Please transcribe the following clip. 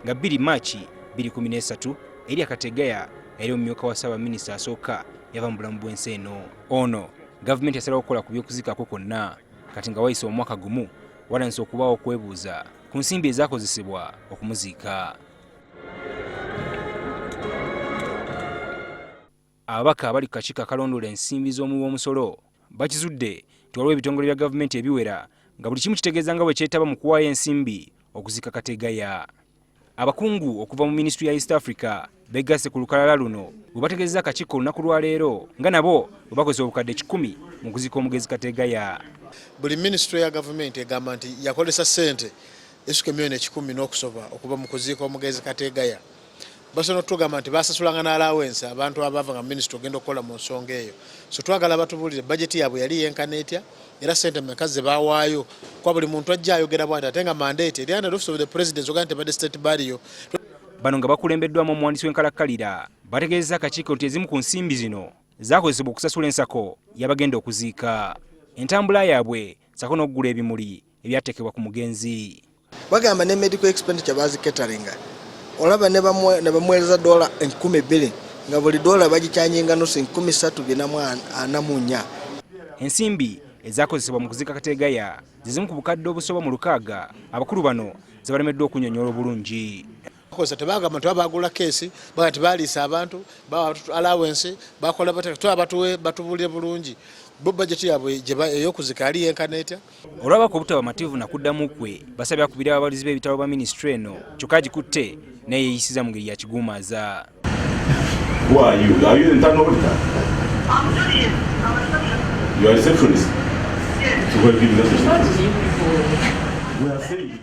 nga 2 Maachi 2013 Elia Kategaya yali omumyuka wa Ssaabaminisita asooka yava mu bulamu bw'ensi eno. Ono gavumenti yasalawo okukola ku by'okuzikako kwonna kati nga wayise omwaka gumu walanse okubaawo okwebuuza ku nsimbi ezaakozesebwa okumuziika. Ababaka abali ku kakiiko akalondoola ensimbi z'omuwi w'omusolo bakizudde nti waliwo ebitongole bya gavumenti ebiwera nga buli kimu kitegeeza nga bwe kyetaba mu kuwaayo ensimbi okuziika Kategaya. Abakungu okuva mu Minisitule ya East Africa begasse ku lukalala luno bwe bategeeza akakiiko olunaku lwa leero nga nabo bwe bakozesa obukadde 100 mu kuziika omugezi Kategaya. Buli Minisitule ya gavumenti egamba nti yakolesa ssente essuka miliyoni 10 n'okusoba okuva mu kuziika omugezi Kategaya. Basobola okutugamba nti basasulanga n'alawensi abantu abava nga minisitule ogenda okukola mu nsonga eyo. So twagala batubulire bajeti yaabwe yali yenkana etya era ssente mmeka ze baawaayo kwa buli muntu ajja ayogera bw'ati ate nga mandate eri under office of the president ogamba nti ebadde state burial. Bano nga bakulembeddwamu omuwandiisi w'enkalakkalira bategeezezza akakiiko nti ezimu ku nsimbi zino zaakozesebwa okusasula ensako y'abagenda okuziika. Entambula yaabwe sako n'okugula ebimuli ebyateekebwa ku mugenzi. Bagamba ne medical expenditure baziketaringa. Olaba ne bamweleza $2,000 nga buli dola bagikyanyinga no $3,444. Ensimbi ezaakozesebwa mu kuziika Kategaya zizimu ku bukadde obusoba mu 6 abakulu bano ze balemeddwa okunnyonnyola obulungi. Tebagamba nti babagula keesi baga nti baliisa abantu bawa allowance bakola batuwe batubulire bulungi bo bajeti yaabwe ey'okuzika yali yenkana etya. Olwabako obutaba mativu na kuddamu kwe basabye akubira ababalirizi b'ebitabo ba minisitule eno kyokka gikutte naye yeeyisiza mu ngeri ya kiguumaaza. Who are you? Are you the internal auditor? You are a receptionist? Yes. So where do you